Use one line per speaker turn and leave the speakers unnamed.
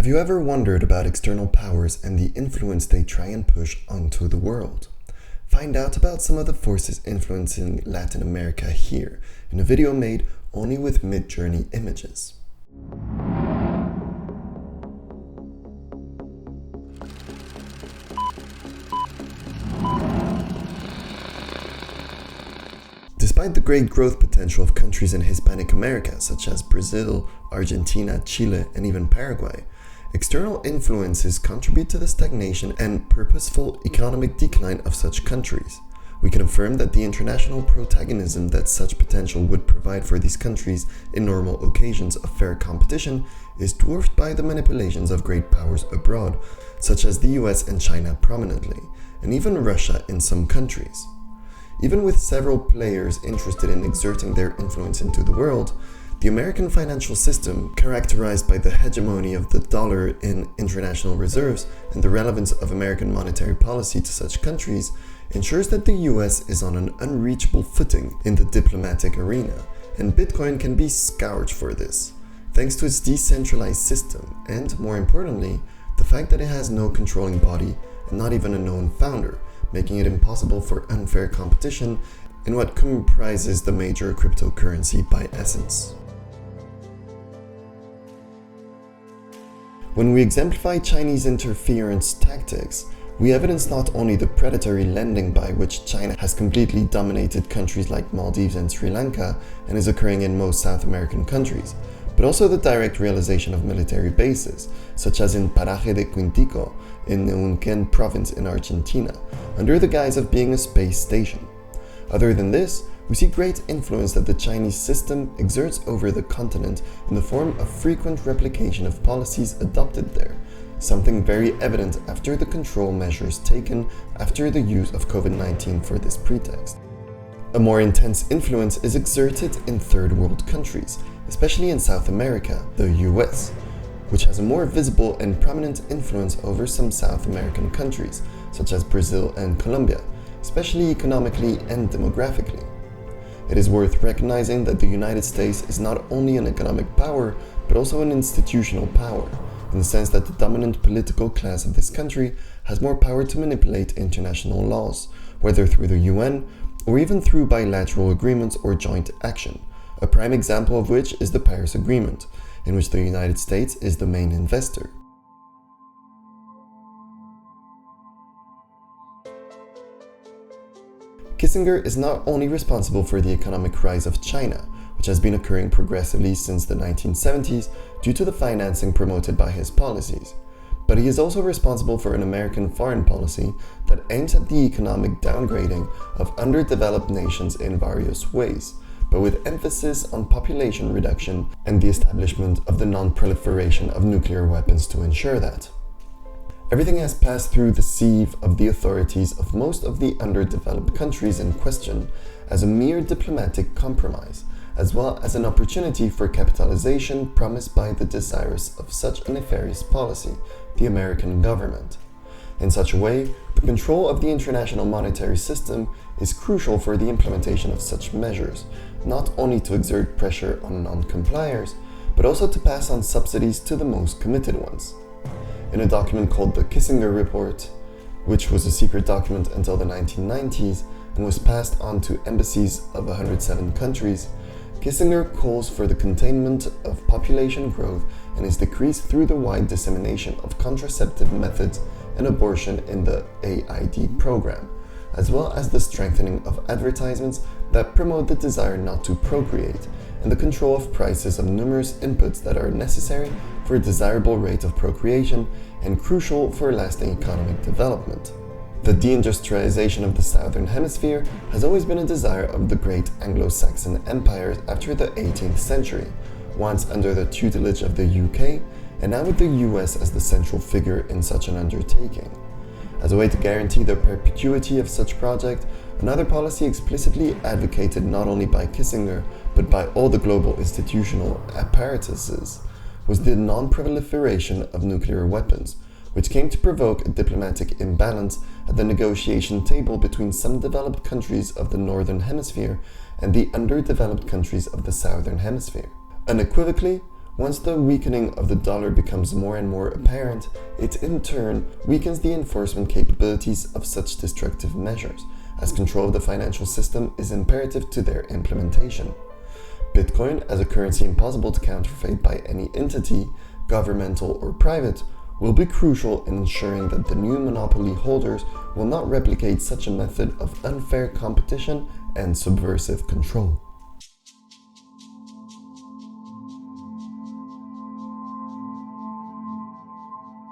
Have you ever wondered about external powers and the influence they try and push onto the world? Find out about some of the forces influencing Latin America here in a video made only with Midjourney images. Despite the great growth potential of countries in Hispanic America, such as Brazil, Argentina, Chile, and even Paraguay, external influences contribute to the stagnation and purposeful economic decline of such countries. We can affirm that the international protagonism that such potential would provide for these countries in normal occasions of fair competition is dwarfed by the manipulations of great powers abroad, such as the US and China prominently, and even Russia in some countries. Even with several players interested in exerting their influence into the world, the American financial system, characterized by the hegemony of the dollar in international reserves and the relevance of American monetary policy to such countries, ensures that the US is on an unreachable footing in the diplomatic arena, and Bitcoin can be scourged for this, thanks to its decentralized system and, more importantly, the fact that it has no controlling body and not even a known founder, making it impossible for unfair competition in what comprises the major cryptocurrency by essence. When we exemplify Chinese interference tactics, we evidence not only the predatory lending by which China has completely dominated countries like Maldives and Sri Lanka and is occurring in most South American countries, but also the direct realization of military bases, such as in Paraje de Quintico in Neuquén province in Argentina, under the guise of being a space station. Other than this, we see great influence that the Chinese system exerts over the continent in the form of frequent replication of policies adopted there, something very evident after the control measures taken after the use of COVID-19 for this pretext. A more intense influence is exerted in third world countries, especially in South America, the US, which has a more visible and prominent influence over some South American countries, such as Brazil and Colombia, especially economically and demographically. It is worth recognizing that the United States is not only an economic power, but also an institutional power, in the sense that the dominant political class of this country has more power to manipulate international laws, whether through the UN or even through bilateral agreements or joint action, a prime example of which is the Paris Agreement, in which the United States is the main investor. Kissinger is not only responsible for the economic rise of China, which has been occurring progressively since the 1970s due to the financing promoted by his policies, but he is also responsible for an American foreign policy that aims at the economic downgrading of underdeveloped nations in various ways, but with emphasis on population reduction and the establishment of the non-proliferation of nuclear weapons to ensure that. Everything has passed through the sieve of the authorities of most of the underdeveloped countries in question as a mere diplomatic compromise, as well as an opportunity for capitalization promised by the desirous of such a nefarious policy, the American government. In such a way, the control of the international monetary system is crucial for the implementation of such measures, not only to exert pressure on non-compliers, but also to pass on subsidies to the most committed ones. In a document called the Kissinger Report, which was a secret document until the 1990s and was passed on to embassies of 107 countries, Kissinger calls for the containment of population growth and its decrease through the wide dissemination of contraceptive methods and abortion in the AID program, as well as the strengthening of advertisements that promote the desire not to procreate and the control of prices of numerous inputs that are necessary for a desirable rate of procreation and crucial for lasting economic development. The deindustrialization of the Southern Hemisphere has always been a desire of the great Anglo-Saxon empires after the 18th century, once under the tutelage of the UK, and now with the US as the central figure in such an undertaking. As a way to guarantee the perpetuity of such project, another policy explicitly advocated not only by Kissinger, but by all the global institutional apparatuses, was the non-proliferation of nuclear weapons, which came to provoke a diplomatic imbalance at the negotiation table between some developed countries of the Northern Hemisphere and the underdeveloped countries of the Southern Hemisphere. Unequivocally, Once the weakening of the dollar becomes more and more apparent, it in turn weakens the enforcement capabilities of such destructive measures, as control of the financial system is imperative to their implementation. Bitcoin, as a currency impossible to counterfeit by any entity, governmental or private, will be crucial in ensuring that the new monopoly holders will not replicate such a method of unfair competition and subversive control.